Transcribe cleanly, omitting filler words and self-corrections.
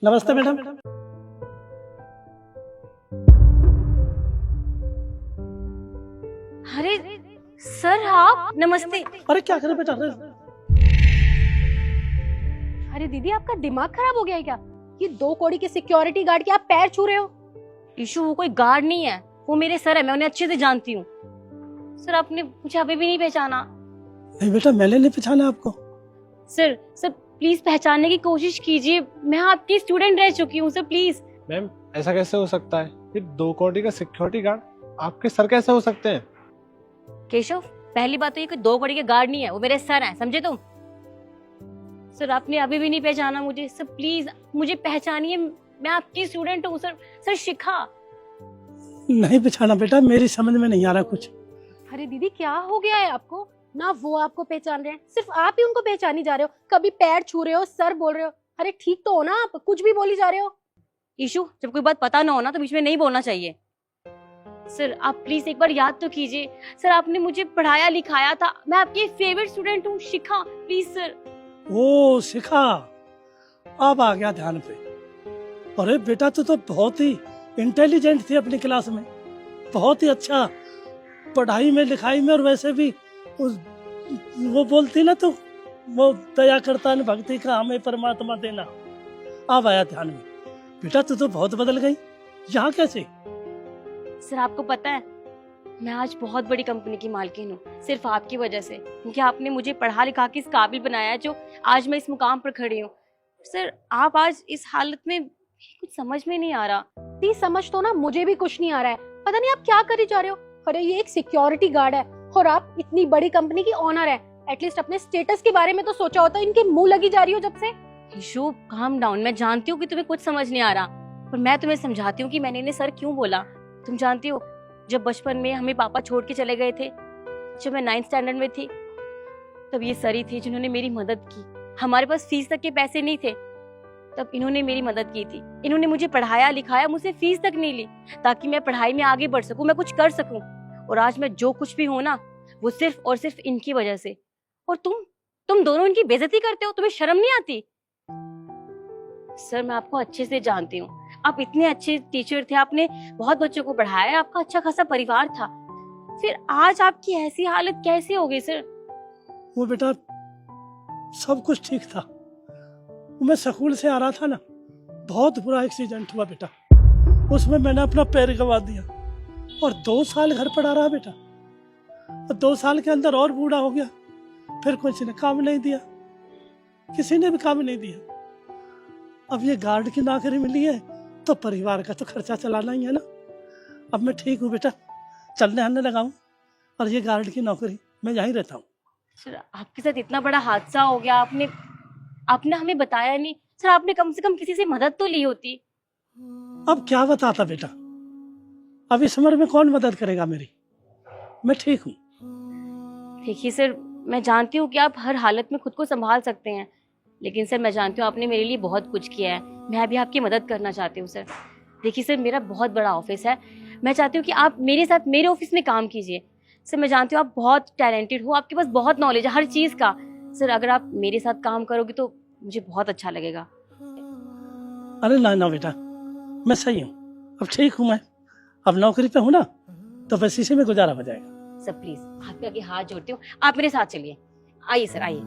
नमस्ते मैडम। अरे सर आप नमस्ते। अरे क्या करे बेटा? अरे दीदी आपका दिमाग खराब हो गया है क्या? ये 2 कौड़ी के सिक्योरिटी गार्ड के आप पैर छू रहे हो? ईशु वो कोई गार्ड नहीं है, वो मेरे सर है, मैं उन्हें अच्छे से जानती हूँ। सर आपने मुझे अभी भी नहीं पहचाना। नहीं बेटा, मैंने नहीं पहचाना आपको। सर सर प्लीज पहचानने की कोशिश कीजिए, मैं आपकी स्टूडेंट रह चुकी हूँ सर, प्लीज। मैम ऐसा कैसे हो सकता है? ये 2 कौड़ी का सिक्योरिटी गार्ड आपके सर कैसे हो सकते हैं? केशव, पहली बात तो ये कोई 2 कौड़ी के गार्ड नहीं है, वो मेरे सर हैं, समझे तुम? सर आपने अभी भी नहीं पहचाना मुझे, सर प्लीज मुझे पहचानिए, मैं आपकी स्टूडेंट हूँ सर। सर शिखा। नहीं पहचाना बेटा, मेरी समझ में नहीं आ रहा कुछ। अरे दीदी क्या हो गया है आपको? ना वो आपको पहचान रहे हैं, सिर्फ आप ही उनको पहचानी जा रहे हो। कभी पैर छू रहे हो, सर बोल रहे हो। अरे ठीक तो हो ना आप, कुछ भी बोली जा रहे हो। ईशु, जब कोई बात पता ना हो ना तो बीच में नहीं बोलना चाहिए। सर आप प्लीज एक बार याद तो कीजिए, सर आपने मुझे पढ़ाया लिखाया था, मैं आपकी फेवरेट स्टूडेंट हूँ शिखा, प्लीज सर। ओ शिखा, अब आ गया ध्यान पे। अरे बेटा तू तो बहुत ही इंटेलिजेंट थी अपनी क्लास में, बहुत ही अच्छा पढ़ाई में लिखाई में, और वैसे भी वो बोलती ना तो वो दया करता है भक्ति का हमें परमात्मा देना। अब आया ध्यान में। बेटा तू तो बहुत बदल गई, यहाँ कैसे? सर आपको पता है, मैं आज बहुत बड़ी कंपनी की मालकिन हूँ, सिर्फ आपकी वजह से, क्योंकि आपने मुझे पढ़ा लिखा के इस काबिल बनाया है जो आज मैं इस मुकाम पर खड़ी हूँ। सर आप आज इस हालत में, कुछ समझ में नहीं आ रहा। दी समझ तो ना मुझे भी कुछ नहीं आ रहा है, पता नहीं आप क्या करे जा रहे हो। अरे ये एक सिक्योरिटी गार्ड है और आप इतनी बड़ी कंपनी की ओनर है, एटलीस्ट अपने स्टेटस के बारे में तो सोचा होता। इनके मुंह लगी जा रही हो जब से। ईशु काम डाउन, मैं जानती हूँ कि तुम्हें कुछ समझ नहीं आ रहा, पर मैं तुम्हें समझाती हूँ कि मैंने इन्हें सर क्यों बोला। तुम जानती हो, जब बचपन में हमें पापा छोड़ के चले गए थे, जब मैं 9th स्टैंडर्ड में थी, तब ये सर ही थे जिन्होंने मेरी मदद की। हमारे पास फीस तक के पैसे नहीं थे, तब इन्होंने मेरी मदद की थी। इन्होंने मुझे पढ़ाया लिखाया, मुझसे फीस तक नहीं ली, ताकि मैं पढ़ाई में आगे बढ़ सकूं, मैं कुछ कर सकूं। और आज मैं जो कुछ भी हूं ना, वो सिर्फ और सिर्फ इनकी वजह से। और तुम दोनों इनकी बेइज्जती करते हो, तुम्हें शर्म नहीं आती? सर मैं आपको अच्छे से जानती हूँ, आप इतने अच्छे टीचर थे, आपने बहुत बच्चों को पढ़ाया, आपका अच्छा खासा परिवार था, फिर आज आपकी ऐसी हालत कैसे हो गई सर? वो बेटा सब कुछ ठीक था, मैं स्कूल से आ रहा था ना, बहुत बुरा एक्सीडेंट हुआ बेटा, उसमें मैंने अपना पैर गंवा दिया और 2 साल घर पड़ा रहा बेटा। और 2 साल के अंदर और बूढ़ा हो गया, फिर किसी ने काम नहीं दिया, किसी ने भी काम नहीं दिया। अब ये गार्ड की नौकरी मिली है तो परिवार का तो खर्चा चलाना ही है ना। अब मैं ठीक हूँ बेटा, चलने आने लगा हूँ, और ये गार्ड की नौकरी मैं यहीं रहता हूँ। सर आपके साथ इतना बड़ा हादसा हो गया, आपने हमें बताया नहीं। सर आपने कम से कम किसी से मदद तो ली होती। अब क्या बताता बेटा, अब इस उम्र में कौन मदद करेगा मेरी, मैं ठीक हूँ। देखिए सर, मैं जानती हूँ कि आप हर हालत में खुद को संभाल सकते हैं, लेकिन सर मैं जानती हूँ आपने मेरे लिए बहुत कुछ किया है, मैं भी आपकी मदद करना चाहती हूँ सर। देखिए सर, मेरा बहुत बड़ा ऑफिस है, मैं चाहती हूँ कि आप मेरे साथ मेरे ऑफिस में काम कीजिए। सर मैं जानती हूँ आप बहुत टैलेंटेड हो, आपके पास बहुत नॉलेज है हर चीज़ का। सर अगर आप मेरे साथ काम करोगे तो मुझे बहुत अच्छा लगेगा। अरे ना ना बेटा, मैं सही हूँ, अब ठीक हूँ मैं, अब नौकरी पे हूँ ना, तो बस इसी में गुजारा हो जाएगा। सर प्लीज आपके आगे हाथ जोड़ती हूँ, आप मेरे साथ चलिए। आइए सर आइए।